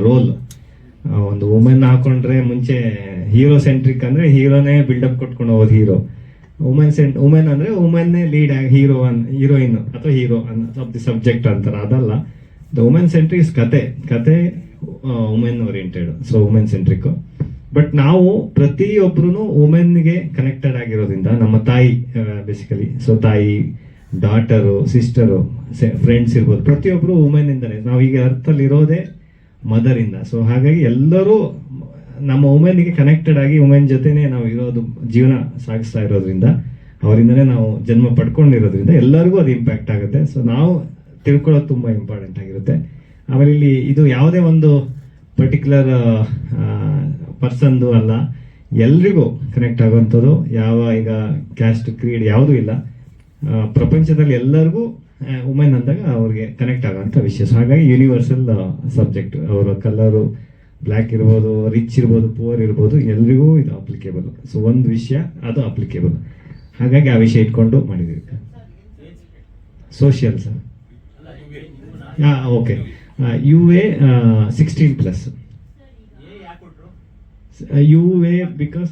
Roll. ಒಂದು women ಹಾಕೊಂಡ್ರೆ ಮುಂಚೆ ಹೀರೋ ಸೆಂಟ್ರಿಕ್ ಅಂದರೆ ಹೀರೋನೇ ಬಿಲ್ಡಪ್ ಕೊಟ್ಕೊಂಡು ಹೋಗೋದು ಹೀರೋ. ವುಮೆನ್ ಅಂದರೆ ವುಮೆನ್ನೇ ಲೀಡ್ ಆಗಿ ಹೀರೋಯಿನ್ ಅಥವಾ ಹೀರೋ ಆಫ್ ದಿ ಸಬ್ಜೆಕ್ಟ್ ಅಂತಾರೆ, ಅದಲ್ಲ. ದ ವುಮೆನ್ ಸೆಂಟ್ರಿಕ್ ಇಸ್ ಕತೆ women oriented, so women centric. But ನಾವು ಪ್ರತಿಯೊಬ್ಬರೂ ವುಮೆನ್ಗೆ ಕನೆಕ್ಟೆಡ್ ಆಗಿರೋದ್ರಿಂದ, ನಮ್ಮ ತಾಯಿ ಬೇಸಿಕಲಿ, ಸೊ ತಾಯಿ, ಡಾಟರು, ಸಿಸ್ಟರು, ಫ್ರೆಂಡ್ಸ್ ಇರ್ಬೋದು, ಪ್ರತಿಯೊಬ್ಬರು ವುಮೆನ್ ಇಂದನೇ. ನಾವೀಗ ಅರ್ಥಲ್ಲಿ ಇರೋದೇ ಮದರಿಂದ. ಸೊ ಹಾಗಾಗಿ ಎಲ್ಲರೂ ನಮ್ಮ ವುಮೆನ್ಗೆ ಕನೆಕ್ಟೆಡ್ ಆಗಿ ವುಮೆನ್ ಜೊತೆನೆ ನಾವು ಇರೋದು, ಜೀವನ ಸಾಗಿಸ್ತಾ ಇರೋದ್ರಿಂದ, ಅವರಿಂದನೇ ನಾವು ಜನ್ಮ ಪಡ್ಕೊಂಡಿರೋದ್ರಿಂದ ಎಲ್ಲರಿಗೂ ಅದು ಇಂಪ್ಯಾಕ್ಟ್ ಆಗುತ್ತೆ. ಸೊ ನಾವು ತಿಳ್ಕೊಳ್ಳೋದು ತುಂಬ ಇಂಪಾರ್ಟೆಂಟ್ ಆಗಿರುತ್ತೆ. ಆಮೇಲೆ ಇಲ್ಲಿ ಇದು ಯಾವುದೇ ಒಂದು ಪರ್ಟಿಕ್ಯುಲರ್ ಪರ್ಸನ್ದು ಅಲ್ಲ, ಎಲ್ರಿಗೂ ಕನೆಕ್ಟ್ ಆಗುವಂಥದ್ದು. ಯಾವ ಈಗ ಕ್ಯಾಸ್ಟ್, ಕ್ರೀಡ್ ಯಾವುದೂ ಇಲ್ಲ. ಪ್ರಪಂಚದಲ್ಲಿ ಎಲ್ಲರಿಗೂ ವುಮೆನ್ ಅಂದಾಗ ಅವ್ರಿಗೆ ಕನೆಕ್ಟ್ ಆಗೋಂಥ ವಿಷಯ. ಸೊ ಹಾಗಾಗಿ ಯೂನಿವರ್ಸಲ್ ಸಬ್ಜೆಕ್ಟ್. ಅವರ ಕಲರು ಬ್ಲ್ಯಾಕ್ ಇರ್ಬೋದು, ರಿಚ್ ಇರ್ಬೋದು, ಪುವರ್ ಇರ್ಬೋದು, ಎಲ್ರಿಗೂ ಇದು ಅಪ್ಲಿಕೇಬಲ್. ಸೊ ಒಂದು ವಿಷಯ ಅದು ಅಪ್ಲಿಕೇಬಲ್. ಹಾಗಾಗಿ ಆ ವಿಷಯ ಇಟ್ಕೊಂಡು ಮಾಡಿದ್ದೀವಿ. Social sir, okay. UA 16+. UA because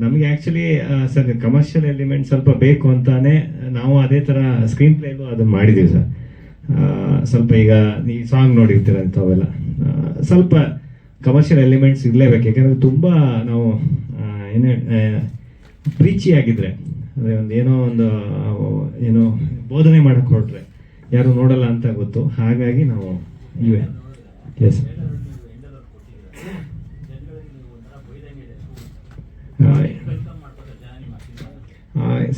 ನಮಗೆ ಆ್ಯಕ್ಚುಲಿ ಸರ್ ಕಮರ್ಷಿಯಲ್ ಎಲಿಮೆಂಟ್ ಸ್ವಲ್ಪ ಬೇಕು ಅಂತಾನೆ ನಾವು ಅದೇ ಥರ ಸ್ಕ್ರೀನ್ ಪ್ಲೇಲು ಅದನ್ನು ಮಾಡಿದ್ದೀವಿ ಸರ್. ಸ್ವಲ್ಪ ಈಗ ಈ ಸಾಂಗ್ ನೋಡಿರ್ತೀರ ಅಂಥವೆಲ್ಲ ಸ್ವಲ್ಪ ಕಮರ್ಷಿಯಲ್ ಎಲಿಮೆಂಟ್ಸ್ ಇರಲೇಬೇಕು. ಯಾಕೆಂದರೆ ತುಂಬ ನಾವು ಏನೇ ಪ್ರೀಚಿ ಆಗಿದ್ರೆ, ಅಂದರೆ ಏನೋ ಬೋಧನೆ ಮಾಡೋಕ್ಕೆ ಹೊರಟ್ರೆ ಯಾರು ನೋಡಲ್ಲ ಅಂತ ಗೊತ್ತು. ಹಾಗಾಗಿ ನಾವು UA. ಎಸ್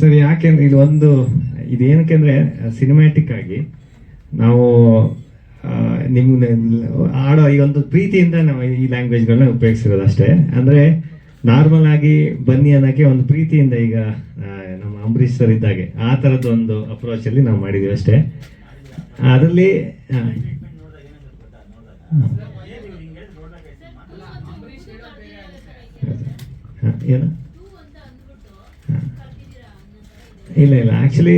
ಸರ್, ಯಾಕೆಂದ್ರೆ ಇದೇನಕ್ಕೆ ಅಂದರೆ ಸಿನಿಮ್ಯಾಟಿಕ್ ಆಗಿ ನಾವು ನಿಮ್ಗೆ ಆಡೋ ಈ ಒಂದು ಪ್ರೀತಿಯಿಂದ ನಾವು ಈ ಲ್ಯಾಂಗ್ವೇಜ್ಗಳನ್ನ ಉಪಯೋಗಿಸಿರೋದು ಅಷ್ಟೇ. ಅಂದರೆ ನಾರ್ಮಲ್ ಆಗಿ ಬನ್ನಿ ಅನ್ನೋಕ್ಕೆ ಒಂದು ಪ್ರೀತಿಯಿಂದ, ಈಗ ನಮ್ಮ ಅಂಬರೀಶ್ ಸರ್ ಇದ್ದಾಗೆ ಆ ಥರದ್ದು ಒಂದು ಅಪ್ರೋಚಲ್ಲಿ ನಾವು ಮಾಡಿದ್ದೀವಿ ಅಷ್ಟೇ. ಅದರಲ್ಲಿ ಏನು ಇಲ್ಲ ಆ್ಯಕ್ಚುಲಿ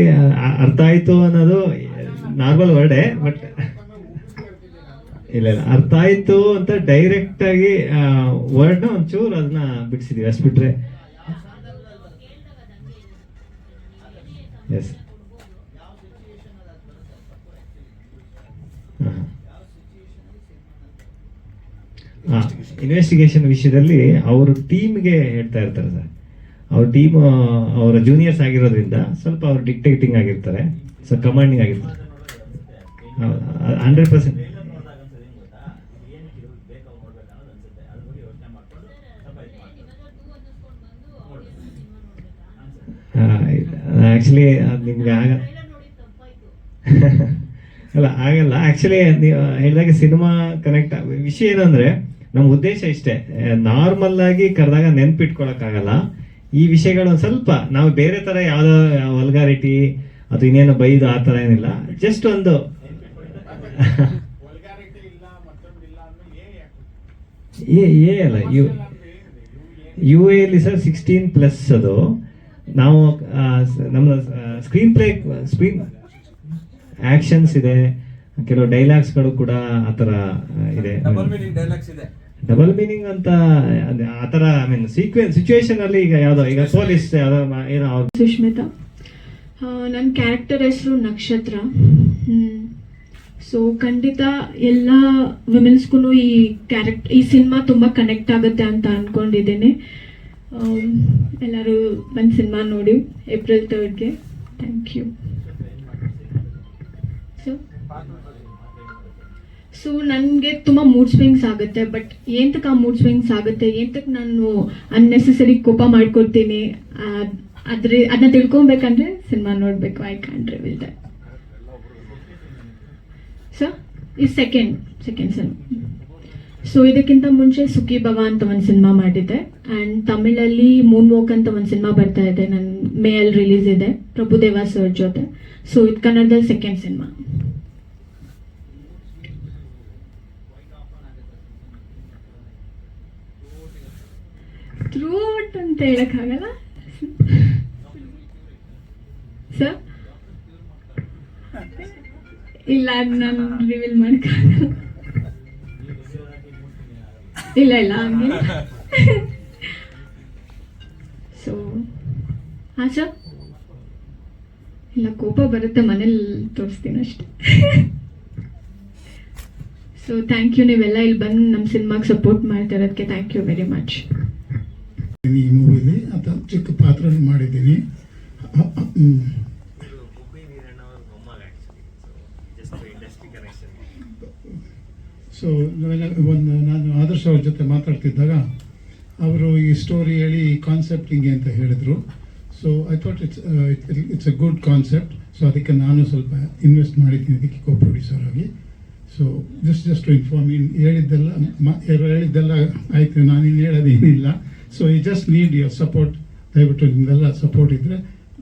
ಅರ್ಥ ಆಯಿತು ಅನ್ನೋದು ನಾರ್ಮಲ್ ವರ್ಡೇ. ಬಟ್ ಇಲ್ಲ ಅರ್ಥ ಆಯಿತು ಅಂತ ಡೈರೆಕ್ಟ್ ಆಗಿ ವರ್ಡ್ನ ಒಂಚೂರು ಅದನ್ನ ಬಿಡಿಸಿದೀವಿ, ಅಷ್ಟು ಬಿಟ್ರೆ. ಎಸ್ ಇನ್ವೆಸ್ಟಿಗೇಷನ್ ವಿಷಯದಲ್ಲಿ ಅವರು ಟೀಮ್ಗೆ ಹೇಳ್ತಾ ಇರ್ತಾರೆ ಸರ್. ಅವ್ರ ಟೀಮ್ ಅವರ ಜೂನಿಯರ್ಸ್ ಆಗಿರೋದ್ರಿಂದ ಸ್ವಲ್ಪ ಅವ್ರು ಡಿಕ್ಟೇಟಿಂಗ್ ಆಗಿರ್ತಾರೆ, ಸೊ ಕಮಾಂಡಿಂಗ್ ಆಗಿರ್ತಾರೆ. 100% ಆ್ಯಕ್ಚುಲಿ ಅದು ನಿಮ್ಗೆ ಅಲ್ಲ ಆಗಲ್ಲ. ಆ್ಯಕ್ಚುಲಿ ನೀವು ಹೇಳಿದಾಗ ಸಿನಿಮಾ ಕನೆಕ್ಟ್ ವಿಷಯ ಏನಂದರೆ, ನಮ್ಮ ಉದ್ದೇಶ ಇಷ್ಟೇ, ನಾರ್ಮಲ್ ಆಗಿ ಕರೆದಾಗ ನೆನ್ಪಿಟ್ಕೊಳಕ್ಕಾಗಲ್ಲ ಈ ವಿಷಯಗಳು. ಒಂದು ಸ್ವಲ್ಪ ನಾವು ಬೇರೆ ಥರ ಯಾವುದೋ ವಲ್ಗಾರಿಟಿ ಅಥವಾ ಇನ್ನೇನು ಬೈದು ಆ ಥರ ಏನಿಲ್ಲ, ಜಸ್ಟ್ ಒಂದು ಅಲ್ಲ UA ಸರ್ 16+ ಅದು. ನಾವು ನಮ್ಮ ಸ್ಕ್ರೀನ್ ಆ್ಯಕ್ಷನ್ಸ್ ಇದೆ, ಕೆಲವು ಡೈಲಾಗ್ಸ್ಗಳು ಕೂಡ ಆ ಥರ ಇದೆ. ಡಬಲ್ ಮೀನಿಂಗ್ ಅಂತ ಆ ಥರ ಐ ಮೀನ್ ಸಿಚುವೇಶನ್ ಅಲ್ಲಿ ಈಗ ಯಾವುದೋ ಈಗ ಪೊಲೀಸ್ ಏನೋ. ಸುಷ್ಮಿತಾ, ನನ್ನ ಕ್ಯಾರೆಕ್ಟರ್ ಹೆಸರು ನಕ್ಷತ್ರ. ಸೊ ಖಂಡಿತ ಎಲ್ಲ ವಿಮೆನ್ಸ್ಗೂ ಈ ಸಿನಿಮಾ ತುಂಬ ಕನೆಕ್ಟ್ ಆಗುತ್ತೆ ಅಂತ ಅಂದ್ಕೊಂಡಿದ್ದೀನಿ. ಎಲ್ಲರೂ ಒಂದು ಸಿನಿಮಾ ನೋಡಿ April 3rd. Thank you. So ನನಗೆ ತುಂಬ ಮೂಡ್ ಸ್ವಿಂಗ್ಸ್ ಆಗುತ್ತೆ. ಬಟ್ ಏಂತಕ್ಕೆ ಆ ಮೂಡ್ ಸ್ವಿಂಗ್ಸ್ ಆಗುತ್ತೆ, ಏಂತಕ್ಕೆ ನಾನು ಅನ್ನೆಸೆಸರಿ ಕೋಪ ಮಾಡ್ಕೊಳ್ತೀನಿ, ಅದನ್ನ ತಿಳ್ಕೊಬೇಕಂದ್ರೆ ಸಿನಿಮಾ ನೋಡಬೇಕು. I can't reveal that. So ಈ ಸೆಕೆಂಡ್ ಸಿನಿಮಾ. ಸೊ ಇದಕ್ಕಿಂತ ಮುಂಚೆ ಸುಖಿ ಭವ ಅಂತ ಒಂದು ಸಿನಿಮಾ ಮಾಡಿದ್ದೆ. ಆ್ಯಂಡ್ ತಮಿಳಲ್ಲಿ ಮೂನ್ ವಾಕ್ ಅಂತ ಒಂದು ಸಿನಿಮಾ ಬರ್ತಾ ಇದೆ, ನನ್ನ ಮೇಯಲ್ಲಿ ರಿಲೀಸ್ ಇದೆ, ಪ್ರಭುದೇವ ಸರ್ ಜೊತೆ. ಸೊ ಇದು ಕನ್ನಡದಲ್ಲಿ ಸೆಕೆಂಡ್ ಸಿನಿಮಾ. ಥ್ರೂಟ್ ಅಂತ ಹೇಳಕ್ಕಾಗಲ್ಲ ಸರ್. ಇಲ್ಲ, ಅದು ನಾನು ರಿವೀಲ್ ಮಾಡೋಕ್ಕಾಗಲ್ಲ. ಇಲ್ಲ ಇಲ್ಲ ಹಂಗೆ ಸೊ ಹಾಂ ಸರ್ ಇಲ್ಲ ಕೋಪ ಬರುತ್ತೆ ಮನೇಲಿ ತೋರಿಸ್ತೀನಿ ಅಷ್ಟೆ ಸೊ ಥ್ಯಾಂಕ್ ಯು ನೀವೆಲ್ಲ ಇಲ್ಲಿ ಬಂದು ನಮ್ಮ ಸಿನಿಮಾಗೆ ಸಪೋರ್ಟ್ ಮಾಡ್ತಾ ಇರೋದಕ್ಕೆ ಥ್ಯಾಂಕ್ ಯು ವೆರಿ ಮಚ್. ಈ ಮೂವಿಲಿ ಅಥವಾ ಚಿಕ್ಕ ಪಾತ್ರ ಮಾಡಿದ್ದೀನಿ. ಸೊ ನಾನು ಆದರ್ಶ ಅವ್ರ ಜೊತೆ ಮಾತಾಡ್ತಿದ್ದಾಗ ಅವರು ಈ ಸ್ಟೋರಿ ಹೇಳಿ ಈ ಕಾನ್ಸೆಪ್ಟ್ ಹಿಂಗೆ ಅಂತ ಹೇಳಿದ್ರು. So I thought it's a good concept. So ಅದಕ್ಕೆ ನಾನು ಸ್ವಲ್ಪ ಇನ್ವೆಸ್ಟ್ ಮಾಡಿದ್ದೀನಿ ಇದಕ್ಕೆ ಕೋ ಪ್ರೊಡ್ಯೂಸರ್ ಆಗಿ. ಸೊ ಜಸ್ಟ್ ಟು ಇನ್ಫಾರ್ಮ್ ಹೇಳಿದ್ದೆಲ್ಲ ಆಯಿತು, ನಾನಿನ್ನು ಹೇಳೋದೇನಿಲ್ಲ. So you just need your support. ದಯವಿಟ್ಟು ನಿಮ್ದೆಲ್ಲ ಸಪೋರ್ಟ್ ಇದ್ದರೆ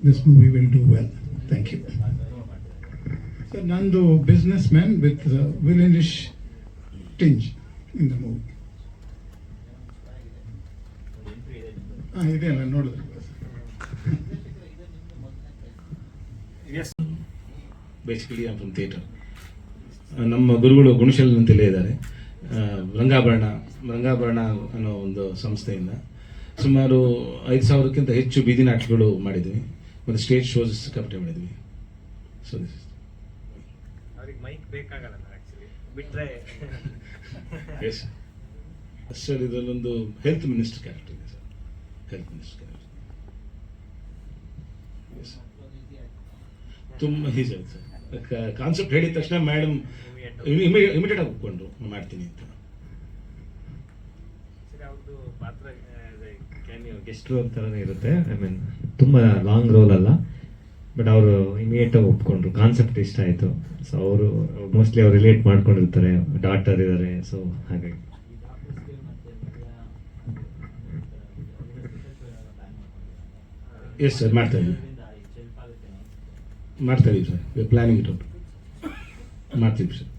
this movie will do well. Thank you sir. ನಂದು businessman with villainish tinge in the movie. ಇದೆಯಲ್ಲ ನೋಡಿದ್ರೆ ಬೇಸಿಕಲಿ ಐ ಫ್ರಮ್ ಥಿಯೇಟರ್. ನಮ್ಮ ಗುರುಗಳು ಗುಣಶೀಲ ಅಂತಲೇ ಇದ್ದಾರೆ. ರಂಗಾಭರಣ ಅನ್ನೋ ಒಂದು ಸಂಸ್ಥೆಯಿಂದ ಸುಮಾರು 5,000ಕ್ಕಿಂತ ಹೆಚ್ಚು ಬೀದಿ ನಾಟಕಗಳು ಮಾಡಿದ್ವಿ ಮತ್ತು ಸ್ಟೇಜ್ ಶೋಸ್ ಸಿಕ್ಕಾಪಟ್ಟೆ ಮಾಡಿದ್ವಿ. ಸೊ ದಿಸ್ ಇಸ್ ಅವ್ರಿಗೆ ಮೈಕ್ ಬೇಕಾಗಲ್ಲ ಆ್ಯಕ್ಚುಲಿ ಬಿಟ್ಟರೆ ಎಸ್ ಸರ್. ಇದರಲ್ಲೊಂದು ಹೆಲ್ತ್ ಮಿನಿಸ್ಟರ್ ಕ್ಯಾರೆಕ್ಟರ್ ಇದೆ sir. Health minister character yes ತುಂಬ ಈಸಿ ಆಯ್ತು ಸರ್. ಕಾನ್ಸೆಪ್ಟ್ ಹೇಳಿದ ತಕ್ಷಣ ಮೇಡಮ್ ಇಮಿಡಿಯೇಟ್ ಆಗಿ ಒಪ್ಕೊಂಡ್ರು ಮಾಡ್ತೀನಿ ಅಂತ. ಅವ್ರದ್ದು ಪಾತ್ರ ಗೆಸ್ಟ್ ರೋಲ್ ಥರನೇ ಇರುತ್ತೆ. ಐ ಮೀನ್ ತುಂಬ ಲಾಂಗ್ ರೋಲ್ ಅಲ್ಲ, ಬಟ್ ಅವರು ಇಮಿಡಿಯೇಟಾಗಿ ಒಪ್ಕೊಂಡ್ರು. ಕಾನ್ಸೆಪ್ಟ್ ಇಷ್ಟ ಆಯಿತು. ಸೊ ಅವರು ಮೋಸ್ಟ್ಲಿ ಅವ್ರು ರಿಲೇಟ್ ಮಾಡ್ಕೊಂಡಿರ್ತಾರೆ, ಡಾಟರ್ ಇದ್ದಾರೆ. ಸೊ ಹಾಗಾಗಿ ಎಸ್ ಸರ್ ಮಾಡ್ತಾ ಇದೀವಿ ಸರ್. ಪ್ಲಾನಿಂಗ್ ಇಟ್ಟು ಮಾಡ್ತೀವಿ ಸರ್.